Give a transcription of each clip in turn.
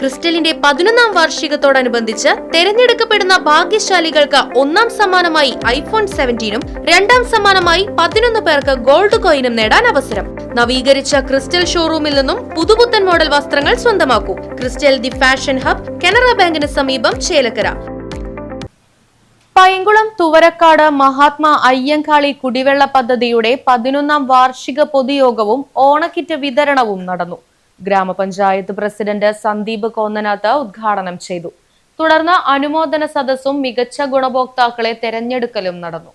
ക്രിസ്റ്റലിന്റെ 11ാം വാർഷികത്തോടനുബന്ധിച്ച് തെരഞ്ഞെടുക്കപ്പെടുന്ന ഭാഗ്യശാലികൾക്ക് ഒന്നാം സമ്മാനമായി iPhone 17ഉം രണ്ടാം സമ്മാനമായി 11 പേർക്ക് ഗോൾഡ് കോയിനും നേടാൻ അവസരം. നവീകരിച്ച ക്രിസ്റ്റൽ ഷോറൂമിൽ നിന്നും പുതുപുത്തൻ മോഡൽ വസ്ത്രങ്ങൾ സ്വന്തമാക്കൂ. Crystal the fashion hub, Canara ബാങ്കിന് സമീപം, ചേലക്കര. പൈങ്കുളം തുവരക്കാട് മഹാത്മാ അയ്യങ്കാളി കുടിവെള്ള പദ്ധതിയുടെ 11ാം വാർഷിക പൊതുയോഗവും ഓണക്കിറ്റ് വിതരണവും നടന്നു. ഗ്രാമപഞ്ചായത്ത് പ്രസിഡന്റ് സന്ദീപ് കോന്നനാത്ത് ഉദ്ഘാടനം ചെയ്തു. തുടർന്ന് അനുമോദന സദസ്സും മികച്ച ഗുണഭോക്താക്കളെ തെരഞ്ഞെടുക്കലും നടന്നു.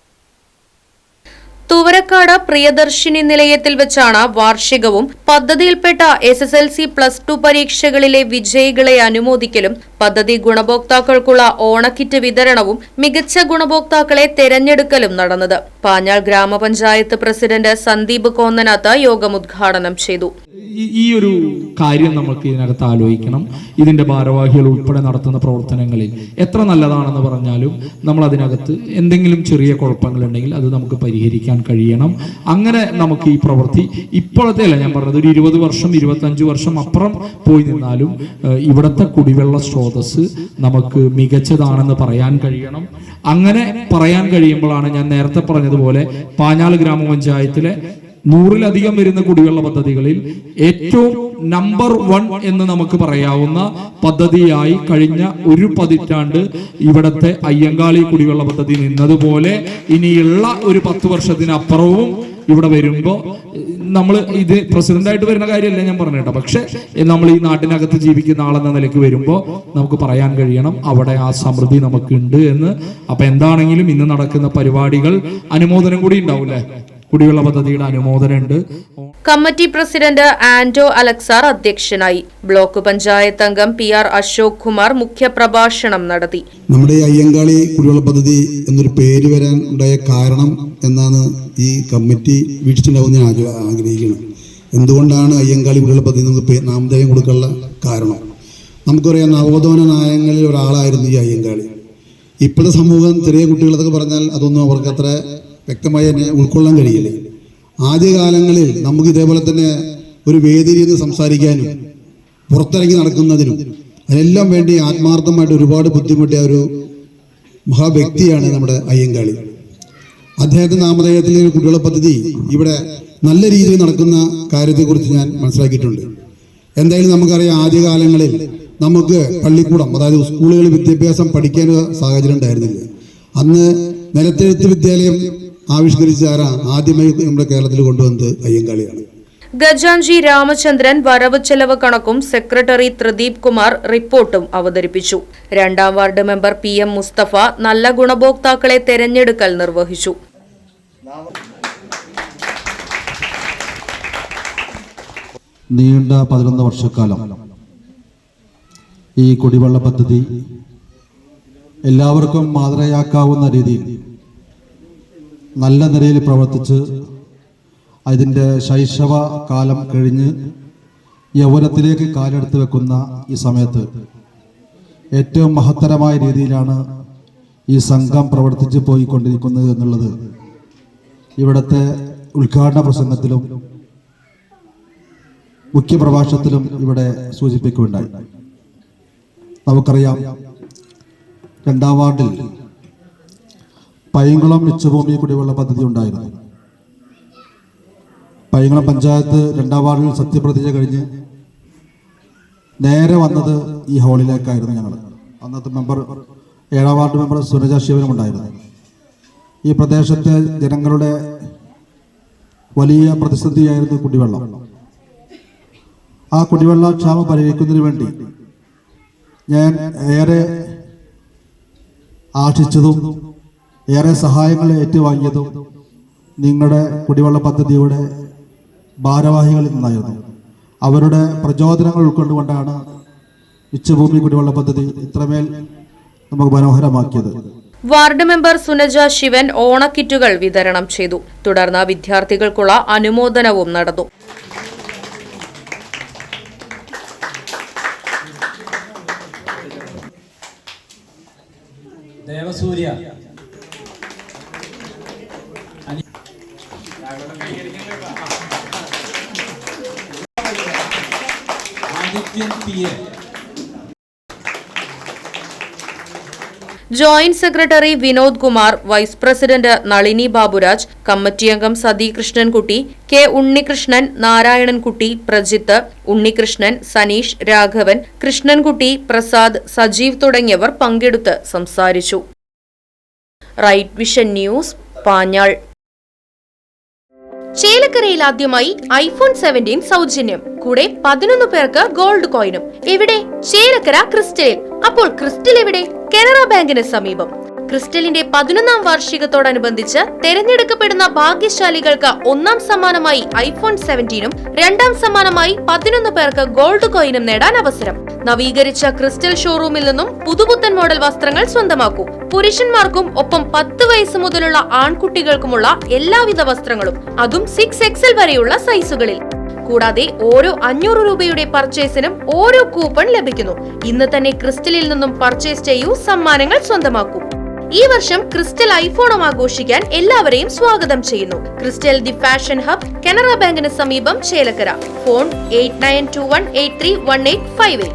തുവരക്കാട് പ്രിയദർശിനി നിലയത്തിൽ വെച്ചാണ് വാർഷികവും പദ്ധതിയിൽപ്പെട്ട SSLC +2 പരീക്ഷകളിലെ വിജയികളെ അനുമോദിക്കലും പദ്ധതി ഗുണഭോക്താക്കൾക്കുള്ള ഓണക്കിറ്റ് വിതരണവും മികച്ച ഗുണഭോക്താക്കളെ തെരഞ്ഞെടുക്കലും നടന്നത്. പാഞ്ഞാൾ ഗ്രാമപഞ്ചായത്ത് പ്രസിഡന്റ് സന്ദീപ് കോന്നനാത്ത് യോഗം ഉദ്ഘാടനം ചെയ്തു. ഈ ഒരു കാര്യം നമുക്ക് ഇതിനകത്ത് ആലോചിക്കണം. ഇതിന്റെ ഭാരവാഹികൾ ഉൾപ്പെടെ നടത്തുന്ന പ്രവർത്തനങ്ങളിൽ എത്ര നല്ലതാണെന്ന് പറഞ്ഞാലും നമ്മൾ അതിനകത്ത് എന്തെങ്കിലും ചെറിയ കുഴപ്പങ്ങളുണ്ടെങ്കിൽ അത് നമുക്ക് പരിഹരിക്കാൻ കഴിയണം. അങ്ങനെ നമുക്ക് ഈ പ്രവൃത്തി ഇപ്പോഴത്തെ അല്ല ഞാൻ പറഞ്ഞത്, ഒരു 20 വർഷം 25 വർഷം അപ്പുറം പോയി നിന്നാലും ഇവിടുത്തെ കുടിവെള്ള സ്രോതസ് നമുക്ക് മികച്ചതാണെന്ന് പറയാൻ കഴിയണം. അങ്ങനെ പറയാൻ കഴിയുമ്പോഴാണ് ഞാൻ നേരത്തെ പറഞ്ഞതുപോലെ പാഞ്ഞാൾ ഗ്രാമപഞ്ചായത്തിലെ 100-ലധികം വരുന്ന കുടിവെള്ള പദ്ധതികളിൽ ഏറ്റവും നമ്പർ 1 എന്ന് നമുക്ക് പറയാവുന്ന പദ്ധതിയായി കഴിഞ്ഞ ഒരു പതിറ്റാണ്ട് ഇവിടത്തെ അയ്യങ്കാളി കുടിവെള്ള പദ്ധതി നിന്നതുപോലെ ഇനിയുള്ള ഒരു 10 വർഷത്തിനപ്പുറവും ഇവിടെ വരുമ്പോൾ നമ്മൾ ഇത് പ്രസിഡന്റായിട്ട് വരുന്ന കാര്യമല്ല ഞാൻ പറഞ്ഞേട്ടോ, പക്ഷെ നമ്മൾ ഈ നാട്ടിനകത്ത് ജീവിക്കുന്ന ആളെന്ന നിലയ്ക്ക് വരുമ്പോൾ നമുക്ക് പറയാൻ കഴിയണം അവിടെ ആ സമൃദ്ധി നമുക്കുണ്ട് എന്ന്. അപ്പൊ എന്താണെങ്കിലും ഇന്ന് നടക്കുന്ന പരിപാടികൾ അനുമോദനം കൂടി ഉണ്ടാവൂലേ, കുടിവെള്ള പദ്ധതിയുടെ അനുമോദനമുണ്ട്. കമ്മിറ്റി പ്രസിഡന്റ് ആന്റോ അലക്സാർ അധ്യക്ഷനായി. ബ്ലോക്ക് പഞ്ചായത്ത് അംഗം PR അശോക് കുമാർ മുഖ്യപ്രഭാഷണം നടത്തി. നമ്മുടെ അയ്യങ്കാളി കുടിവെള്ള പദ്ധതി എന്നൊരു പേര് വരാൻ ഉണ്ടായ കാരണം എന്നാണ് ഈ കമ്മിറ്റി വീക്ഷിച്ചിട്ടുണ്ടാവും ഞാൻ ആഗ്രഹിക്കുന്നത്. എന്തുകൊണ്ടാണ് അയ്യങ്കാളി കുടിവെള്ള പദ്ധതി നമുക്ക് നാമധേയം കൊടുക്കാനുള്ള കാരണം? നമുക്കറിയാം, നവോത്ഥാന നായകങ്ങളിൽ ഒരാളായിരുന്നു ഈ അയ്യങ്കാളി. ഇപ്പോഴത്തെ സമൂഹം ചെറിയ കുട്ടികളെന്നൊക്കെ പറഞ്ഞാൽ അതൊന്നും അവർക്ക് അത്ര വ്യക്തമായി തന്നെ ഉൾക്കൊള്ളാൻ കഴിയില്ല. ആദ്യകാലങ്ങളിൽ നമുക്ക് ഇതേപോലെ തന്നെ ഒരു വേദിയിൽ നിന്ന് സംസാരിക്കാനും പുറത്തിറങ്ങി നടക്കുന്നതിനും അതിനെല്ലാം വേണ്ടി ആത്മാർത്ഥമായിട്ട് ഒരുപാട് ബുദ്ധിമുട്ടിയ ഒരു മഹാവ്യക്തിയാണ് നമ്മുടെ അയ്യങ്കാളി. അദ്ദേഹത്തിന്റെ നാമധേയത്തിൽ കുടിവെള്ള പദ്ധതി ഇവിടെ നല്ല രീതിയിൽ നടക്കുന്ന കാര്യത്തെക്കുറിച്ച് ഞാൻ മനസ്സിലാക്കിയിട്ടുണ്ട്. എന്തായാലും നമുക്കറിയാം, ആദ്യകാലങ്ങളിൽ നമുക്ക് പള്ളിക്കൂടം, അതായത് സ്കൂളുകളിൽ വിദ്യാഭ്യാസം പഠിക്കാനുള്ള സാഹചര്യം ഉണ്ടായിരുന്നില്ല. അന്ന് നിലത്തെഴുത്ത് വിദ്യാലയം ആവിഷ്കരിച്ച ആദ്യമായി നമ്മുടെ കേരളത്തിൽ കൊണ്ടുവന്നത് അയ്യങ്കാളിയാണ്. ഗജാൻജി രാമചന്ദ്രൻ വരവ് ചെലവ് കണക്കും സെക്രട്ടറി ത്രിദീപ് കുമാർ റിപ്പോർട്ടും അവതരിപ്പിച്ചു. 2ാം വാർഡ് മെമ്പർ PM മുസ്തഫ നല്ല ഗുണഭോക്താക്കളെ തെരഞ്ഞെടുക്കൽ നിർവഹിച്ചു. നീണ്ട 11 വർഷക്കാലം ഈ കുടിവെള്ള പദ്ധതി എല്ലാവർക്കും മാതൃകയാക്കാവുന്ന രീതിയിൽ നല്ല നിലയിൽ പ്രവർത്തിച്ച് അതിൻ്റെ ശൈശവ കാലം കഴിഞ്ഞ് യൗവനത്തിലേക്ക് കാലെടുത്ത് വെക്കുന്ന ഈ സമയത്ത് ഏറ്റവും മഹത്തരമായ രീതിയിലാണ് ഈ സംഘം പ്രവർത്തിച്ച് പോയിക്കൊണ്ടിരിക്കുന്നത് എന്നുള്ളത് ഇവിടുത്തെ ഉദ്ഘാടന പ്രസംഗത്തിലും മുഖ്യപ്രഭാഷണത്തിലും ഇവിടെ സൂചിപ്പിക്കുകയുണ്ടായി. നമുക്കറിയാം, 2ാം വാർഡിൽ പൈങ്കുളം മിച്ചഭൂമി കുടിവെള്ള പദ്ധതി ഉണ്ടായിരുന്നു. പൈങ്കുളം പഞ്ചായത്ത് 2ാം വാർഡിൽ സത്യപ്രതിജ്ഞ കഴിഞ്ഞ് നേരെ വന്നത് ഈ ഹാളിലേക്കായിരുന്നു. ഞങ്ങൾ അന്നത്തെ മെമ്പർ 7ാം വാർഡ് മെമ്പർ സുനജ ശിവനും ഉണ്ടായിരുന്നു. ഈ പ്രദേശത്തെ ജനങ്ങളുടെ വലിയ പ്രതിസന്ധിയായിരുന്നു കുടിവെള്ളം. ആ കുടിവെള്ള ക്ഷാമം പരിഹരിക്കുന്നതിന് വേണ്ടി ഞാൻ ഏറെ ആശിച്ചതും ഏറെ സഹായങ്ങൾ ഏറ്റുവാങ്ങിയതും നിങ്ങളുടെ കുടിവെള്ള പദ്ധതിയുടെ ഭാരവാഹികളിൽ നിന്നായിരുന്നു. അവരുടെ പ്രചോദനങ്ങൾ ഉൾക്കൊണ്ടുകൊണ്ടാണ് മിച്ചഭൂമി കുടിവെള്ള പദ്ധതി ഇത്രമേൽ നമുക്ക് മനോഹരമാക്കിയത്. വാർഡ് മെമ്പർ സുനജ ശിവൻ ഓണക്കിറ്റുകൾ വിതരണം ചെയ്തു. തുടർന്ന് വിദ്യാർത്ഥികൾക്കുള്ള അനുമോദനവും നടന്നു. Devasurya Adithyan PA joint secretary Vinod Kumar, vice president Nalini Baburaj, committee അംഗം സതി കൃഷ്ണൻകുട്ടി, കെ ഉണ്ണികൃഷ്ണൻ, നാരായണൻകുട്ടി, പ്രജിത്ത്, ഉണ്ണികൃഷ്ണൻ, സനീഷ്, രാഘവൻ, കൃഷ്ണൻകുട്ടി, പ്രസാദ്, സജീവ് തുടങ്ങിയവർ പങ്കെടുത്ത് സംസാരിച്ചു. Right vision news, Panjal. ചേലക്കരയിൽ ആദ്യമായി iPhone 17 സൗജന്യം. കൂടെ 11 പേർക്ക് ഗോൾഡ് കോയിനും. എവിടെ? ചേലക്കര ക്രിസ്റ്റലിൽ. അപ്പോൾ ക്രിസ്റ്റൽ എവിടെ? കനറ ബാങ്കിന് സമീപം. ക്രിസ്റ്റലിന്റെ 11ാം വാർഷികത്തോടനുബന്ധിച്ച് തെരഞ്ഞെടുക്കപ്പെടുന്ന ഭാഗ്യശാലികൾക്ക് ഒന്നാം സമ്മാനമായി iPhone 17ഉം രണ്ടാം സമ്മാനമായി 11 പേർക്ക് ഗോൾഡ് കോയിനും നേടാൻ അവസരം. നവീകരിച്ച ക്രിസ്റ്റൽ ഷോറൂമിൽ നിന്നും പുതുപുത്തൻ മോഡൽ വസ്ത്രങ്ങൾ സ്വന്തമാക്കൂ. പുരുഷന്മാർക്കും ഒപ്പം 10 വയസ്സ് മുതലുള്ള ആൺകുട്ടികൾക്കുമുള്ള എല്ലാവിധ വസ്ത്രങ്ങളും, അതും 6XL വരെയുള്ള സൈസുകളിൽ. കൂടാതെ ഓരോ 500 രൂപയുടെ പർച്ചേസിനും ഓരോ കൂപ്പൺ ലഭിക്കുന്നു. ഇന്ന് തന്നെ ക്രിസ്റ്റലിൽ നിന്നും പർച്ചേസ് ചെയ്യൂ, സമ്മാനങ്ങൾ സ്വന്തമാക്കൂ. ഈ വർഷം ക്രിസ്റ്റൽ ഐഫോണും ആഘോഷിക്കാൻ എല്ലാവരെയും സ്വാഗതം ചെയ്യുന്നു. Crystal the fashion hub, Canara ബാങ്കിന് സമീപം, ചേലക്കര. ഫോൺ 8921831858.